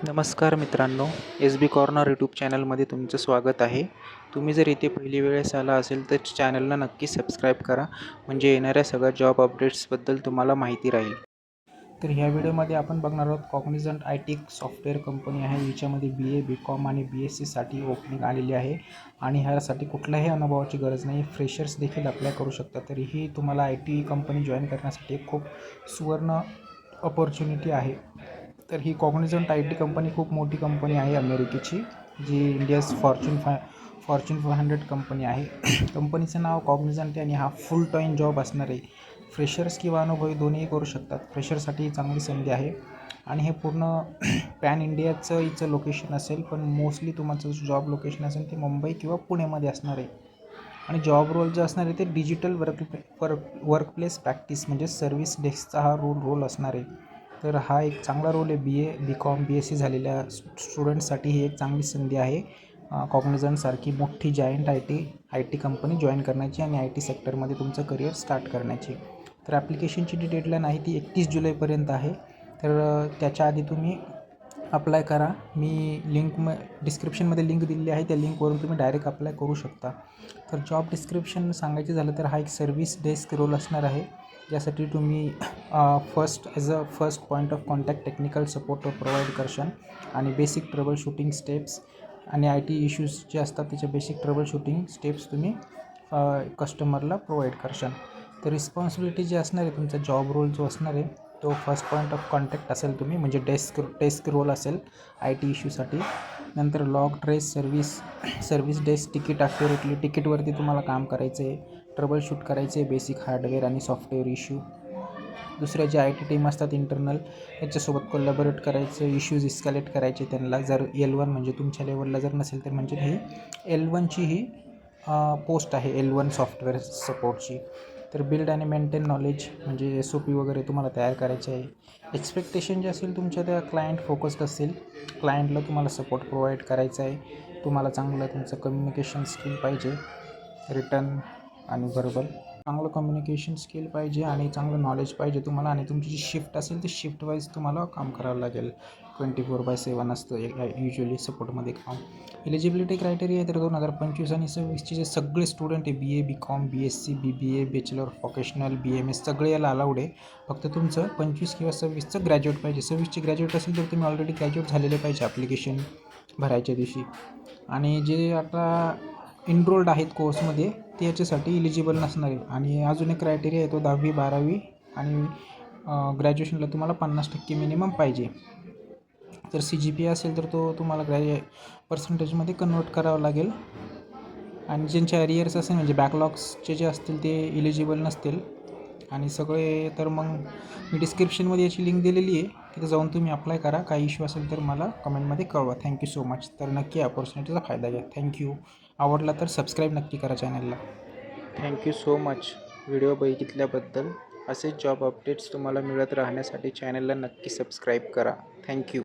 नमस्कार मित्रांनो, एस बी corner YouTube चॅनलमध्ये तुमचं स्वागत आहे. तुम्ही जर इथे पहिली वेळेस आला असेल तर चॅनलला नक्की सबस्क्राईब करा, म्हणजे येणाऱ्या सगळ्या जॉब अपडेट्सबद्दल तुम्हाला माहिती राहील. तर ह्या व्हिडिओमध्ये आपण बघणार आहोत cognisant I T software company आहे. हिच्यामध्ये BA, BCom आणि BSc ओपनिंग आलेली आहे आणि ह्यासाठी कुठल्याही अनुभवाची गरज नाही. फ्रेशर्स देखील अप्लाय करू शकतात. तरीही तुम्हाला आय टी कंपनी जॉईन करण्यासाठी खूप सुवर्ण अपॉर्च्युनिटी आहे. तर ही कॉग्निझंट आय टी कंपनी खूप मोठी कंपनी आहे अमेरिकेची, जी इंडियाज फॉर्च्यून 500 कंपनी आहे. कंपनीचं नाव कॉग्निझंट आहे आणि हा फुल टाईम जॉब असणार आहे. फ्रेशर्स किंवा अनुभवी दोन्ही करू शकतात. फ्रेशरसाठी चांगली संधी आहे आणि हे पूर्ण पॅन इंडियाचं हिचं लोकेशन असेल, पण मोस्टली तुमचं जॉब लोकेशन असेल ते मुंबई किंवा पुणेमध्ये असणार आहे. आणि जॉब रोल जे असणार आहे ते डिजिटल वर्कप्लेस प्रॅक्टिस म्हणजे सर्व्हिस डेस्कचा हा रोल असणार आहे. तर हा एक चांगला रोल आहे. BA, BCom, BSc झालेल्या स्टुडंट्ससाठी ही एक चांगली संधी आहे कॉग्निझंटसारखी मोठी giant I T company join करण्याची आणि आय टी सेक्टरमध्ये तुमचं करिअर स्टार्ट करण्याची. तर ॲप्लिकेशनची जी डेडलाईन आहे ती 31 जुलैपर्यंत आहे. तर त्याच्या आधी तुम्ही अप्लाय करा. मी डिस्क्रिप्शनमध्ये लिंक दिलेली आहे, त्या लिंकवरून तुम्ही डायरेक्ट अप्लाय करू शकता. तर जॉब डिस्क्रिप्शन सांगायचं झालं तर हा एक सर्व्हिस डेस्क रोल असणार आहे, ज्यासाठी तुम्ही first point of contact technical support provide करशाल आणि बेसिक ट्रबल शूटिंग स्टेप्स आणि आय टी इश्यूज जे असतात त्याचे बेसिक ट्रबल शूटिंग स्टेप्स तुम्ही कस्टमरला प्रोव्हाइड करशाल. तर रिस्पॉन्सिबिलिटी जी असणार आहे, तुमचा जॉब रोल जो असणार आहे तो फर्स्ट पॉईंट ऑफ कॉन्टॅक्ट असेल तुम्ही, म्हणजे डेस्क रोल असेल आय टी इश्यूसाठी. नंतर log trace service desk ticket accurately तिकीटवरती तुम्हाला काम करायचं आहे. ट्रबल शूट करायचे आहे बेसिक हार्डवेअर आणि सॉफ्टवेअर इश्यू. दुसऱ्या जे आय टी टीम असतात इंटरनल, त्याच्यासोबत कोलॅबोरेट करायचं, इश्यूज इस्कॅलेट करायचे त्यांना. जर L1 म्हणजे तुमच्या लेवलला जर नसेल तर म्हणजे ही L1ची ही पोस्ट आहे, L1 सॉफ्टवेअर सपोर्टची. तर बिल्ड आणि मेंटेन नॉलेज म्हणजे SOP वगैरे तुम्हाला तयार करायचे आहे. एक्सपेक्टेशन जे असेल तुमच्या त्या क्लायंट फोकस्ड असेल, क्लायंटला तुम्हाला सपोर्ट प्रोव्हाइड करायचा आहे. तुम्हाला चांगलं तुमचं कम्युनिकेशन स्किल पाहिजे, रिटर्न आणि व्हर्बल. चांगलं कम्युनिकेशन स्किल पाहिजे आणि चांगलं नॉलेज पाहिजे तुम्हाला. आणि तुमची जी शिफ्ट असेल ती शिफ्ट वाईज तुम्हाला काम करावं लागेल. 24/7 असतं युजली सपोर्टमध्ये काम. एलिजिबिलिटी क्रायटेरिया आहे तर 2025 आणि 26चे जे सगळे स्टुडंट आहे, BA, BCom, BSc, BBA, bachelor of vocational, BMS सगळे याला अलाउड आहे. फक्त तुमचं 25 किंवा 26चं ग्रॅज्युएट पाहिजे. 26चे ग्रॅज्युएट असेल तर तुम्ही ऑलरेडी ग्रॅज्युएट झालेले पाहिजे ॲप्लिकेशन भरायच्या दिवशी. आणि जे आता इनरोल्ड आहेत कोर्समध्ये ते याच्यासाठी इलिजिबल नसणार आहे. आणि अजून एक क्रायटेरिया आहे, तो 10वी 12वी आणि ग्रॅज्युएशनला तुम्हाला 50% मिनिमम पाहिजे. तर CGPA असेल तर तो तुम्हाला पर्सेंटेजमध्ये कन्वर्ट करावं लागेल. आणि ज्यांचे अरियर्स असेल म्हणजे बॅकलॉग्सचे जे असतील ते इलिजिबल नसतील. आणि सगळे तर मग मी डिस्क्रिप्शनमध्ये याची लिंक दिलेली आहे, तिथे जाऊन तुम्ही अप्लाय करा. काही इश्यू असेल तर मला कमेंटमध्ये कळवा. Thank you so much. तर नक्की अपॉर्च्युनिटीचा फायदा घ्या. थँक्यू. आवडला तर सबस्क्राईब नक्की करा चॅनलला. थँक्यू सो मच व्हिडिओ बघितल्याबद्दल. असेच जॉब अपडेट्स तुम्हाला मिळत राहण्यासाठी चॅनलला नक्की सबस्क्राईब करा. थँक्यू.